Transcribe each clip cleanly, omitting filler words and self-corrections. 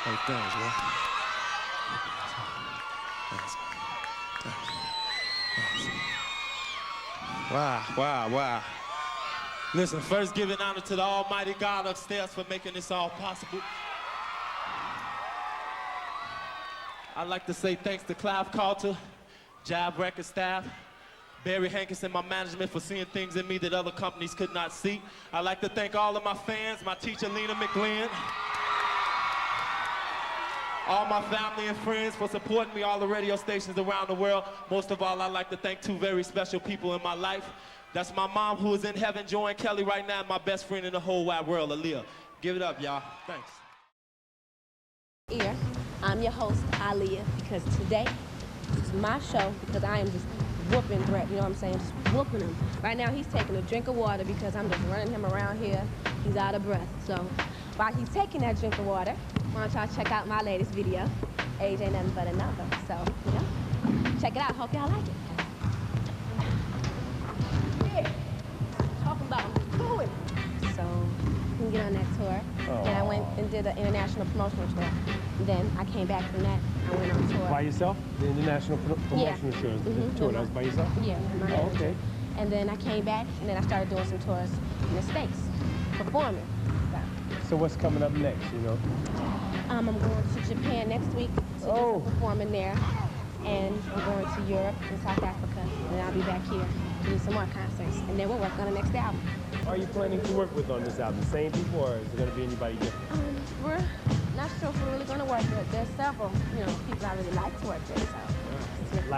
Hey, thanks, bro. Thanks. Wow. Listen, first giving honor to the almighty God upstairs for making this all possible. I'd like to say thanks to Clive Carter, Jive Record staff, Barry Hankinson, my management, for seeing things in me that other companies could not see. I'd like to thank all of my fans, my teacher, Lena McGlynn, all my family and friends for supporting me, all the radio stations around the world. Most of all, I'd like to thank two very special people in my life. That's my mom, who is in heaven, Joy and Kelly right now, and my best friend in the whole wide world, Aaliyah. Give it up, y'all. Thanks. Here, I'm your host, Aaliyah, because today is my show, because I am just whooping Brett, you know what I'm saying? Just whooping him. Right now, he's taking a drink of water because I'm just running him around here. He's out of breath. So while he's taking that drink of water, why don't y'all check out my latest video, Age Ain't Nothing But a Number. So, you know, check it out. Hope y'all like it. Yeah. Talking about doing. So, we can get on that tour. Then I went and did an international promotional tour. Then I came back from that. I went on tour. By yourself? The international promotional tour? Tour, that was by yourself? Yeah. Oh, okay. And then I came back, and then I started doing some tours in the States, performing. So what's coming up next, you know? I'm going to Japan next week to do some performing there. And I'm going to Europe and South Africa. And I'll be back here to do some more concerts. And then we'll work on the next album. Are you planning to work with on this album? The same people, or is it going to be anybody different? We're not sure if we're really going to work with. There's several, you know, people I really like to work with. So.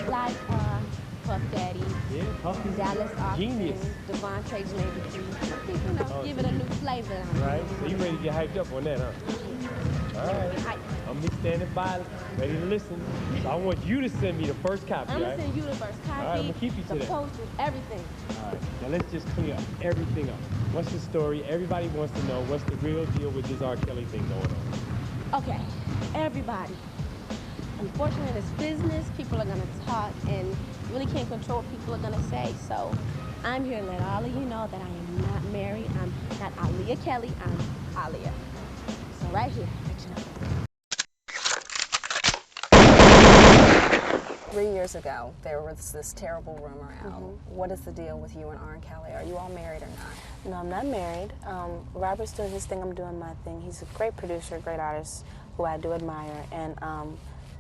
Like Puff Daddy, yeah, Puffy, Dallas Austin, genius, Devontae Maybe, you know, give it a new flavor. Right, so you ready to get hyped up on that, huh? All right, I'm be standing by, ready to listen. So I want you to send me the first copy, I'm going to send you the first copy, all right, I'm gonna keep you to that. Posters, everything. All right, now let's just clear up everything up. What's the story? Everybody wants to know what's the real deal with this R. Kelly thing going on. Okay, everybody. Unfortunately, in this business, people are going to talk, and you really can't control what people are going to say. So I'm here to let all of you know that I am not married. I'm not Aaliyah Kelly. I'm Aaliyah. So right here, let you know. 3 years ago, there was this terrible rumor out. What is the deal with you and R. Kelly? Are you all married or not? No, I'm not married. Robert's doing his thing, I'm doing my thing. He's a great producer, great artist who I do admire, and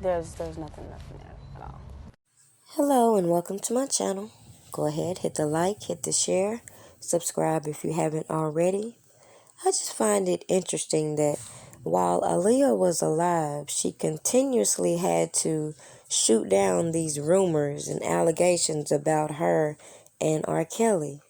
there's nothing there at all. Hello and welcome to my channel. Go ahead, hit the like, hit the share, subscribe if you haven't already. I just find it interesting that while Aaliyah was alive, she continuously had to shoot down these rumors and allegations about her and R. Kelly.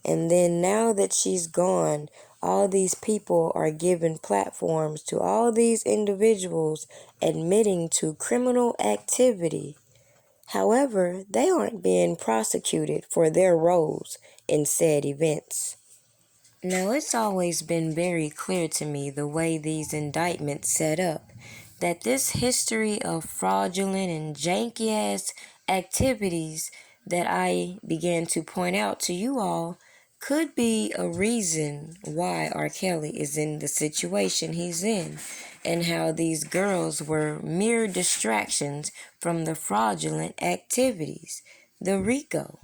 And then now that she's gone, all these people are giving platforms to all these individuals admitting to criminal activity. However, they aren't being prosecuted for their roles in said events. Now, it's always been very clear to me the way these indictments set up, that this history of fraudulent and janky-ass activities that I began to point out to you all could be a reason why R. Kelly is in the situation he's in, and how these girls were mere distractions from the fraudulent activities, the Rico.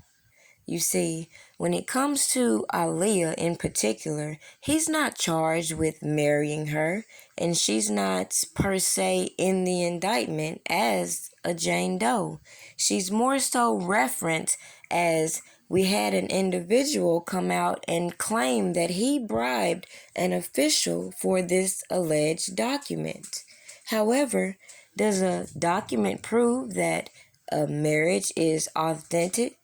You see, when it comes to Aaliyah in particular, he's not charged with marrying her, and she's not per se in the indictment as a Jane Doe. She's more so referenced as we had an individual come out and claim that he bribed an official for this alleged document. However, does a document prove that a marriage is authentic?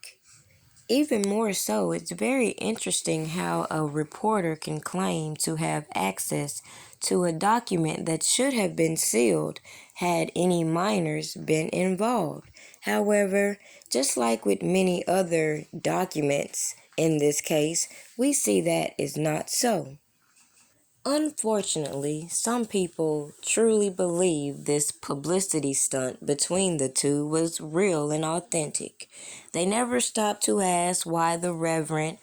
Even more so, it's very interesting how a reporter can claim to have access to a document that should have been sealed had any minors been involved. However, just like with many other documents in this case, we see that is not so. Unfortunately, some people truly believe this publicity stunt between the two was real and authentic. They never stopped to ask why the Reverend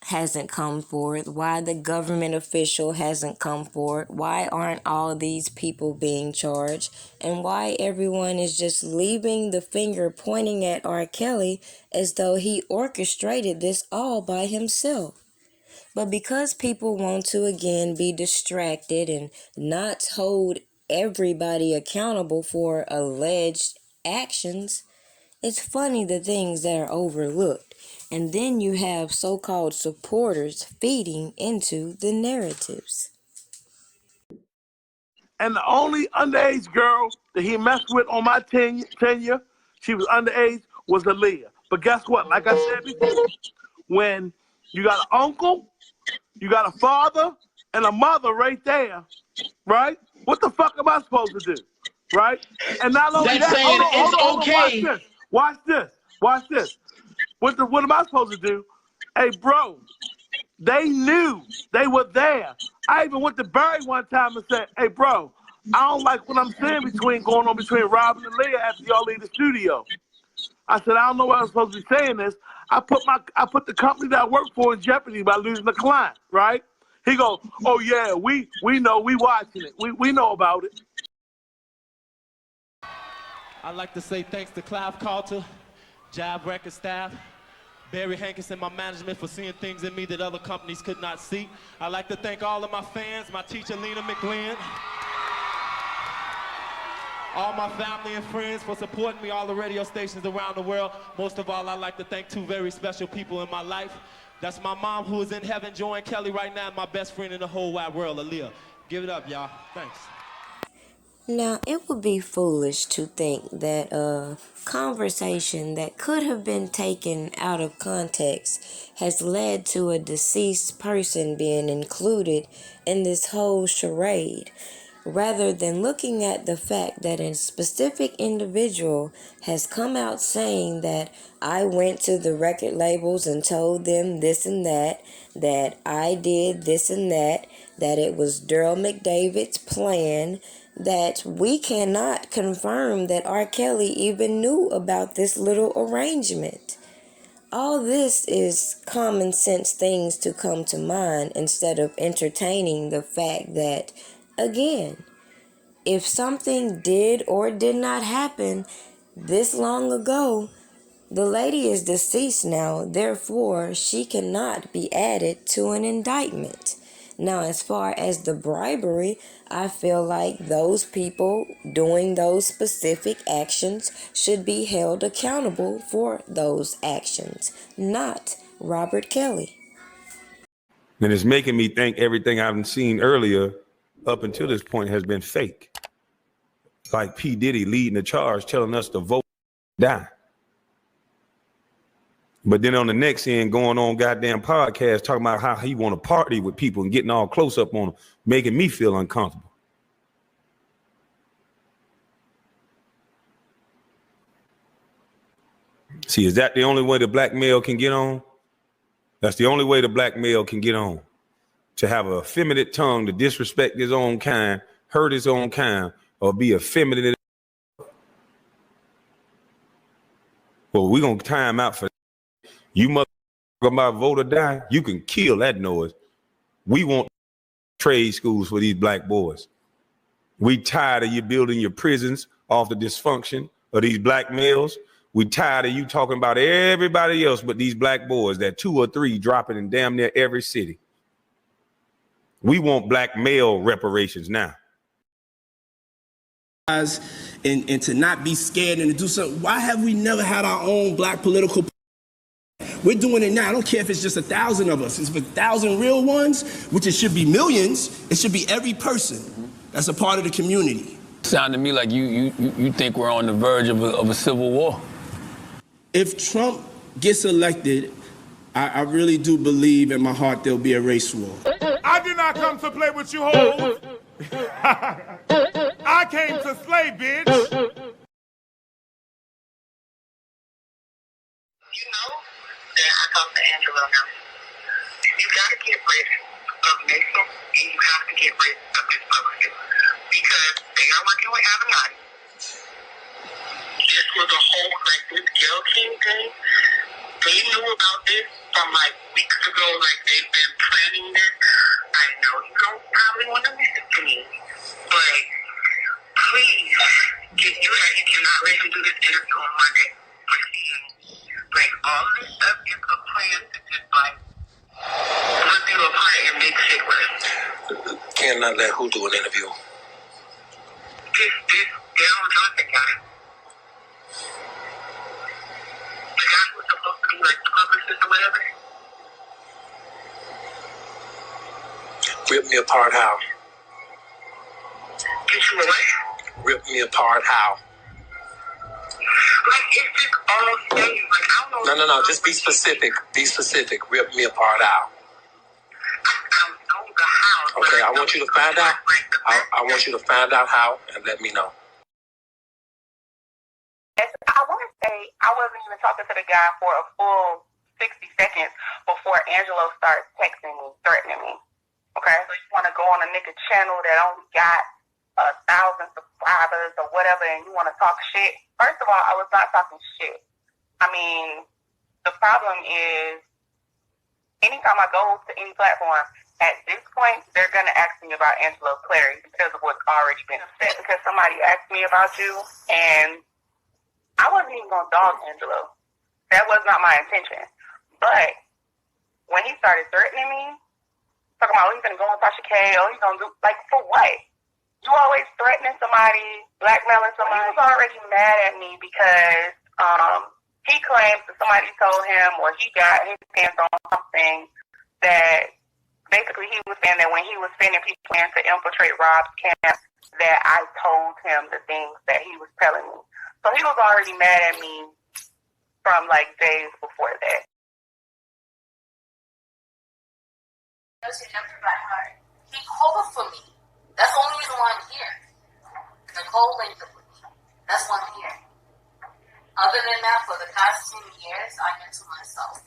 hasn't come forward, why the government official hasn't come forward, why aren't all these people being charged, and why everyone is just leaving the finger pointing at R. Kelly as though he orchestrated this all by himself. But because people want to again be distracted and not hold everybody accountable for alleged actions, it's funny the things that are overlooked. And then you have so-called supporters feeding into the narratives. And the only underage girl that he messed with on my tenure, she was underage, was Aaliyah. But guess what? Like I said before, when you got an uncle, you got a father, and a mother right there, right? What the fuck am I supposed to do? Right? And not only that, hold on, watch this. What am I supposed to do? Hey, bro, they knew they were there. I even went to Barry one time and said, hey, bro, I don't like what I'm seeing going on between Robin and Leah after y'all leave the studio. I said, I don't know why I'm supposed to be saying this. I put the company that I work for in jeopardy by losing the client, right? He goes, oh yeah, we know, we watching it. We know about it. I'd like to say thanks to Clive Carter, Jive Record staff, Barry Hankinson, my management, for seeing things in me that other companies could not see. I'd like to thank all of my fans, my teacher, Lena McGlynn, all my family and friends for supporting me, all the radio stations around the world. Most of all, I'd like to thank two very special people in my life. That's my mom, who is in heaven enjoying Kelly right now, and my best friend in the whole wide world, Aaliyah. Give it up, y'all. Thanks. Now, it would be foolish to think that a conversation that could have been taken out of context has led to a deceased person being included in this whole charade, rather than looking at the fact that a specific individual has come out saying that I went to the record labels and told them this and that I did this and that it was Daryl McDavid's plan, that we cannot confirm that R. Kelly even knew about this little arrangement. All this is common sense things to come to mind instead of entertaining the fact that, again, if something did or did not happen this long ago, the lady is deceased now, therefore she cannot be added to an indictment. Now, as far as the bribery, I feel like those people doing those specific actions should be held accountable for those actions, not Robert Kelly. And it's making me think everything I've seen earlier up until this point has been fake. Like P. Diddy leading the charge, telling us to vote, die. But then on the next end, going on goddamn podcast, talking about how he want to party with people and getting all close up on them, making me feel uncomfortable. See, is that the only way the black male can get on? That's the only way the black male can get on. To have a effeminate tongue, to disrespect his own kind, hurt his own kind, or be effeminate. Well, we're going to time out for that. You must about vote or die. You can kill that noise. We want trade schools for these black boys. We tired of you building your prisons off the dysfunction of these black males. We tired of you talking about everybody else but these black boys, that 2 or 3 dropping in damn near every city. We want black male reparations now. And to not be scared and to do something. Why have we never had our own black political? We're doing it now. I don't care if it's just 1,000 of us. It's 1,000 real ones, which it should be millions. It should be every person that's a part of the community. Sound to me like you think we're on the verge of a civil war. If Trump gets elected, I really do believe in my heart there'll be a race war. I did not come to play with you hoes. I came to slay, bitch. I talked to Angela now. You gotta get rid of Mason and you have to get rid of this publicist because they are working with Avenatti. This was a whole, like, this Gayle King thing. They knew about this from like weeks ago, like they've been planning this. I know you don't probably want to listen to me, but please, if you're not ready to do this interview on Monday, like all of this stuff is a plan to just like rip you apart and make shit worse. Cannot let who do an interview? This Daryl Johnson guy. The guy who's supposed to be like the publicist or whatever. Rip me apart how? Get you away. Rip me apart how? Like, it's just all stage. Like, I don't know. No. Just be specific. Be specific. Rip me apart how? I don't know the how. Okay, I want you to find out. I want you to find out how and let me know. I want to say I wasn't even talking to the guy for a full 60 seconds before Angelo starts texting me, threatening me. Okay, so you want to go on a nigga channel that only got 1,000 subscribers or whatever, and you want to talk shit. First of all, I was not talking shit. I mean, the problem is, anytime I go to any platform, at this point, they're going to ask me about Angelo Clary because of what's already been said. Because somebody asked me about you, and I wasn't even going to dog Angelo. That was not my intention. But when he started threatening me, talking about, oh, he's going to go on Tasha K, oh, he's going to do, like, for what? You always threatening somebody, blackmailing somebody. He was already mad at me because he claims that somebody told him or he got his hands on something that basically he was saying that when he was sending people in to infiltrate Rob's camp, that I told him the things that he was telling me. So he was already mad at me from like days before that. He called for me. That's the only reason why I'm here. Nicole linked up with me. That's why I'm here. Other than that, for the past 10 years, I've been to myself.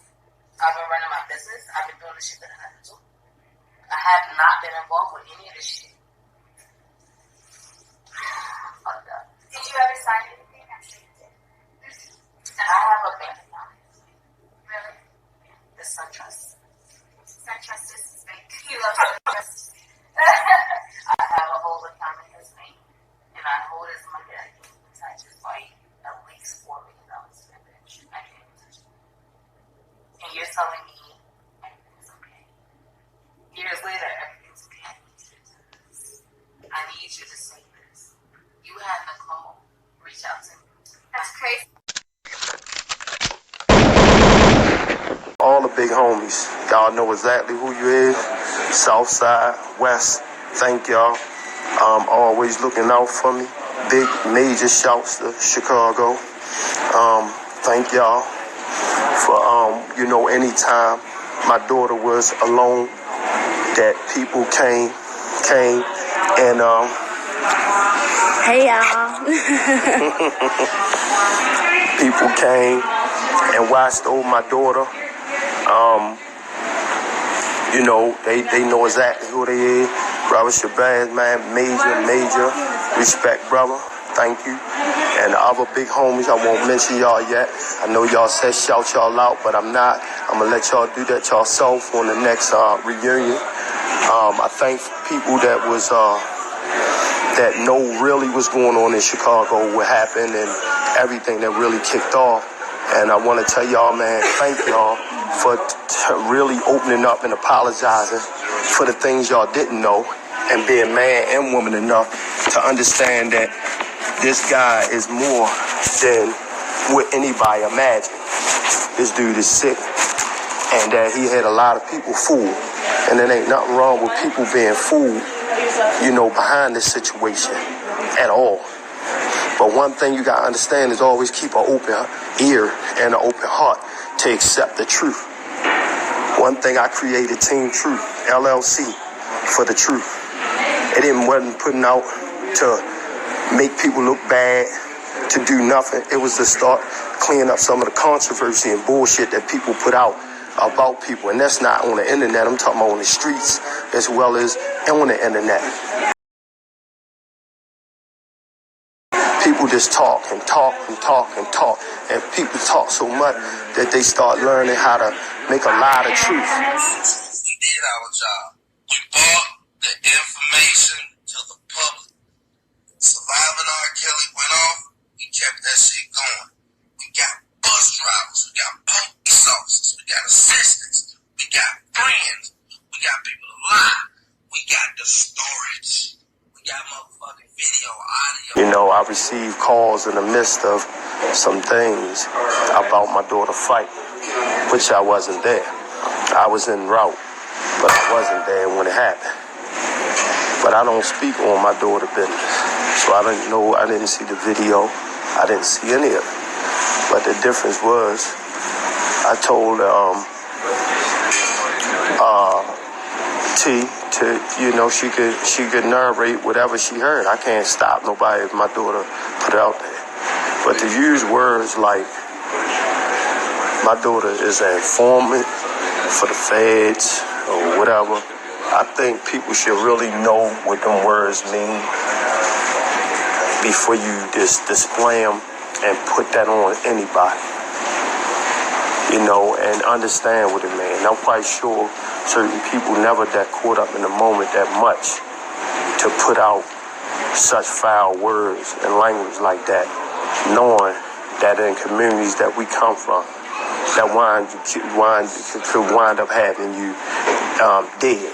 I've been running my business. I've been doing the shit that I have to do. I have not been involved with any of this shit. Fucked up. Did you ever sign anything? I'm sure you did. I have a bank account. Really? The SunTrust. SunTrust is fake. He loves SunTrust. I have a whole account in his name, and I hold his money that I can't even touch. It's like at least $4 million in it. I can't even touch it. And you're telling me everything's okay. Years later, everything's okay. I need you to say this. You had Nicole reach out to me. That's crazy. All the big homies, y'all know exactly who you is. South side, west, thank y'all. Always looking out for me. Big major shouts to Chicago. Thank y'all for anytime my daughter was alone, that people came and hey y'all. people came and watched over my daughter. They know exactly who they is. Robert Shabazz, man, major respect, brother. Thank you. And the other big homies, I won't mention y'all yet. I know y'all said shout y'all out, but I'm not. I'm going to let y'all do that yourself on the next reunion. I thank people that know really what's going on in Chicago, what happened, and everything that really kicked off. And I want to tell y'all, man, thank y'all for really opening up and apologizing for the things y'all didn't know, and being man and woman enough to understand that this guy is more than what anybody imagined. This dude is sick, and that he had a lot of people fooled. And there ain't nothing wrong with people being fooled, behind this situation at all. But one thing you gotta understand is always keep an open ear and an open heart to accept the truth. One thing I created, Team Truth, LLC, for the truth. It wasn't putting out to make people look bad, to do nothing. It was to start cleaning up some of the controversy and bullshit that people put out about people. And that's not on the internet. I'm talking about on the streets as well as on the internet. People just talk and talk and talk and talk. And people talk so much that they start learning how to make a lie the truth. We did our job. We brought the information to the public. Surviving R. Kelly went off, we kept that shit going. We got bus drivers, we got police officers, we got assistants, we got friends, we got people to lie, we got the storage, we got motherfucking video, audio. You know, I received calls in the midst of some things about my daughter's fight, which I wasn't there. I was en route, but I wasn't there when it happened. But I don't speak on my daughter's business, so I didn't know. I didn't see the video. I didn't see any of it. But the difference was, I told T to, you know, she could narrate whatever she heard. I can't stop nobody if my daughter put it out there. But to use words like, my daughter is an informant for the feds or whatever, I think people should really know what them words mean before you just display them and put that on anybody, you know, and understand what it means. I'm quite sure certain people never that caught up in the moment that much to put out such foul words and language like that, knowing that in communities that we come from, that could wind up having you dead.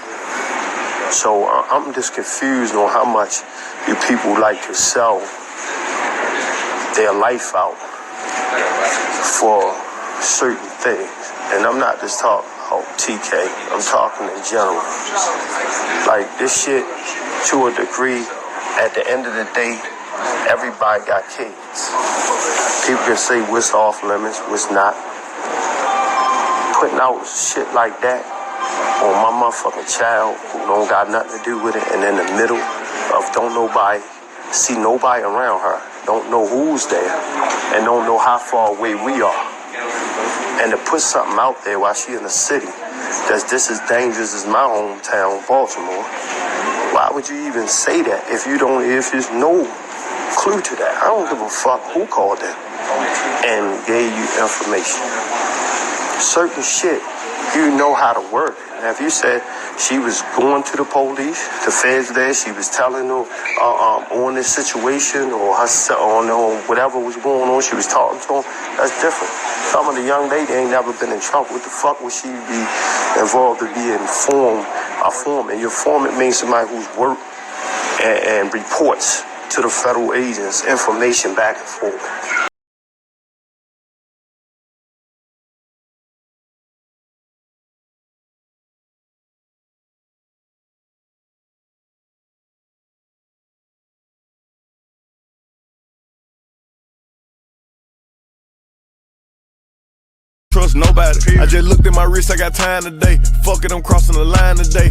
So I'm just confused on how much you people like to sell their life out for certain things. And I'm not just talking about TK, I'm talking in general. Like this shit, to a degree, at the end of the day, everybody got kids. People can say what's off limits, what's not. Putting out shit like that on my motherfucking child who don't got nothing to do with it, and in the middle of don't nobody see nobody around her, don't know who's there, and don't know how far away we are. And to put something out there while she in the city that's just as dangerous as my hometown, Baltimore, why would you even say that if there's no clue to that? I don't give a fuck who called it and gave you information. Certain shit, you know how to work it. Now, if you said she was going to the police, the feds there, she was telling them on this situation or on whatever was going on, she was talking to them, that's different. Some of the young lady ain't never been in trouble. What the fuck would she be involved to be a foreman? Your foreman means somebody who's worked and reports to the federal agents information back and forth. Trust nobody. I just looked at my wrist, I got time today. Fuck it, I'm crossing the line today.